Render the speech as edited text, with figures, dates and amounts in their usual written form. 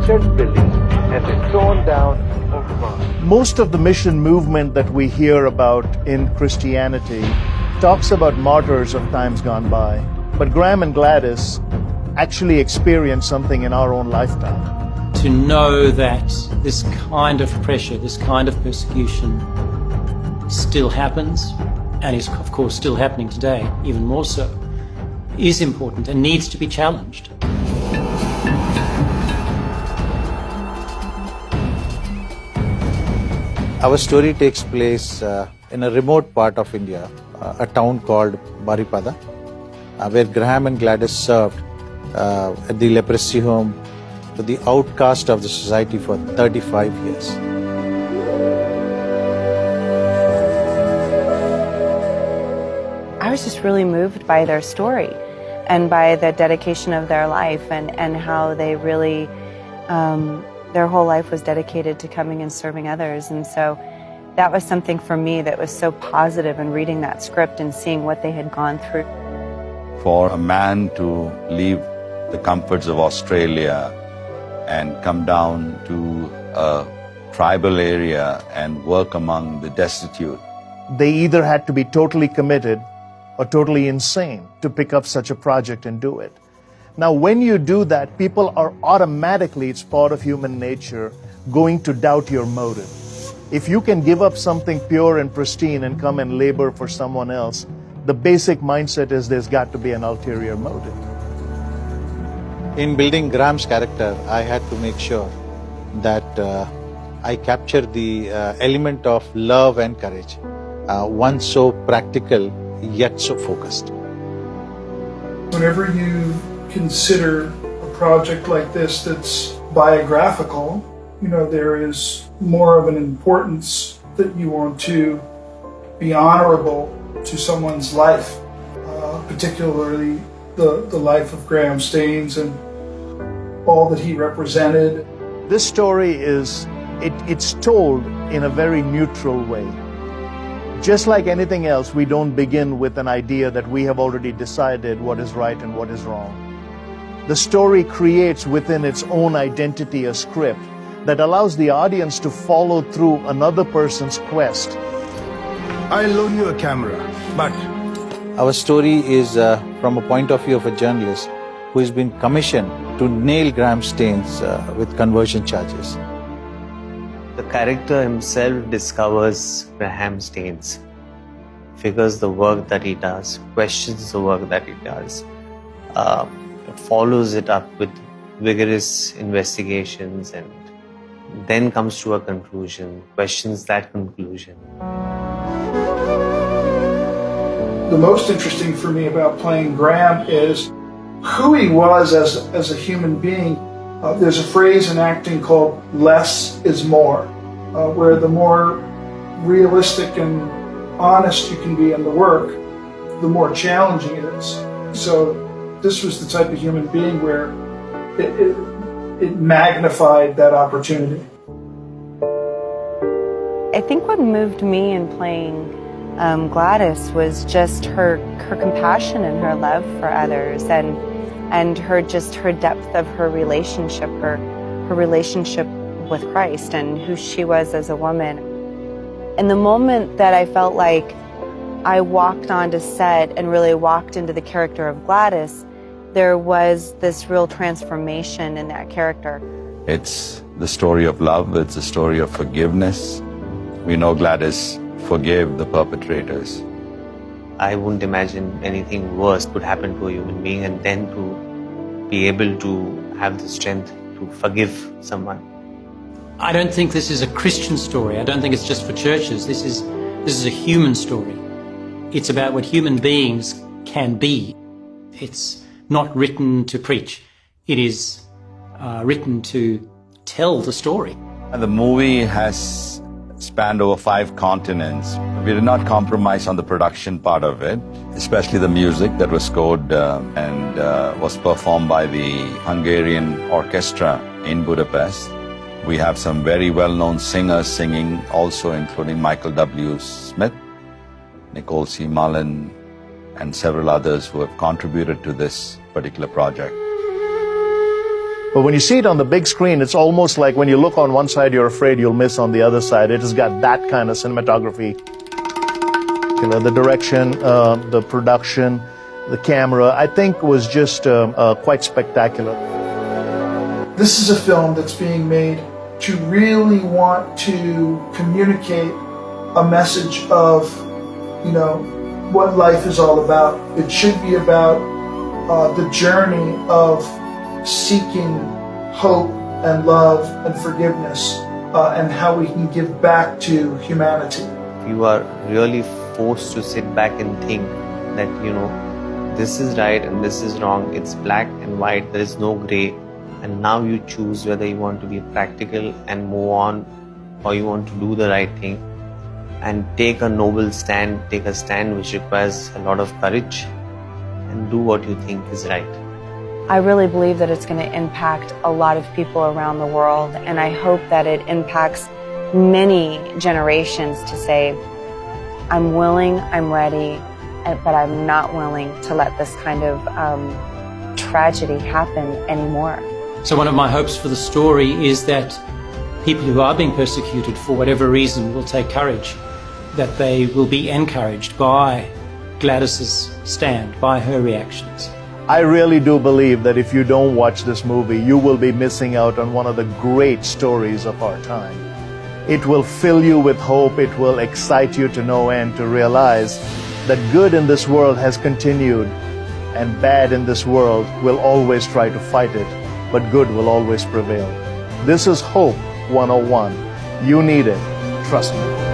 steadily as they torn down or burned. Most of the mission movement that we hear about in Christianity talks about martyrs of times gone by. But Graham and Gladys actually experienced something in our own lifetime. To know that this kind of pressure, this kind of persecution still happens, and is of course still happening today, even more so, is important and needs to be challenged. Our story takes place in a remote part of India, a town called Baripada, where Graham and Gladys served at the leprosy home to the outcast of the society for 35 years. I was just really moved by their story and by the dedication of their life and how they really, their whole life was dedicated to coming and serving others. And so that was something for me that was so positive in reading that script and seeing what they had gone through. For a man to leave the comforts of Australia and come down to a tribal area and work among the destitute. They either had to be totally committed or totally insane to pick up such a project and do it. Now, when you do that, people are automatically, it's part of human nature, going to doubt your motive. If you can give up something pure and pristine and come and labor for someone else, the basic mindset is there's got to be an ulterior motive. In building Graham's character, I had to make sure that I capture the element of love and courage, one so practical yet so focused. Whenever you consider a project like this that's biographical, there is more of an importance that you want to be honorable to someone's life, particularly the life of Graham Staines and all that he represented. This story it's told in a very neutral way. Just like anything else, we don't begin with an idea that we have already decided what is right and what is wrong. The story creates within its own identity a script that allows the audience to follow through another person's quest. I'll loan you a camera, but... Our story is from a point of view of a journalist who has been commissioned to nail Graham Staines with conversion charges. The character himself discovers Graham Staines, figures the work that he does, questions the work that he does, follows it up with vigorous investigations, and then comes to a conclusion, questions that conclusion. The most interesting for me about playing Graham is who he was as a human being. There's a phrase in acting called less is more, where the more realistic and honest you can be in the work, the more challenging it is. So this was the type of human being where it magnified that opportunity. I think what moved me in playing Gladys was just her compassion and her love for others, and her depth of her relationship, her relationship with Christ and who she was as a woman. And the moment that I felt like I walked onto set and really walked into the character of Gladys, there was this real transformation in that character. It's the story of love, it's a story of forgiveness. We know Gladys forgave the perpetrators. I wouldn't imagine anything worse could happen to a human being, and then to be able to have the strength to forgive someone. I don't think this is a Christian story. I don't think it's just for churches. This is a human story. It's about what human beings can be. It's not written to preach. It is written to tell the story. And the movie has spanned over 5 continents. We did not compromise on the production part of it, especially the music that was scored and was performed by the Hungarian orchestra in Budapest. We have some very well-known singers singing also, including Michael W. Smith, Nicole C. Mullen, and several others who have contributed to this particular project. But when you see it on the big screen, it's almost like when you look on one side, you're afraid you'll miss on the other side. It has got that kind of cinematography. You know, the direction, the production, the camera, I think was just quite spectacular. This is a film that's being made to really want to communicate a message of, you know, what life is all about. It should be about the journey of seeking hope and love and forgiveness and how we can give back to humanity. You are really forced to sit back and think that, you know, this is right and this is wrong. It's black and white. There is no gray. And now you choose whether you want to be practical and move on, or you want to do the right thing and take a noble stand, take a stand which requires a lot of courage, and do what you think is right. I really believe that it's going to impact a lot of people around the world, and I hope that it impacts many generations to say, I'm willing, I'm ready, but I'm not willing to let this kind of tragedy happen anymore. So one of my hopes for the story is that people who are being persecuted for whatever reason will take courage, that they will be encouraged by Gladys's stand, by her reactions. I really do believe that if you don't watch this movie, you will be missing out on one of the great stories of our time. It will fill you with hope. It will excite you to no end to realize that good in this world has continued and bad in this world will always try to fight it, but good will always prevail. This is Hope 101. You need it. Trust me.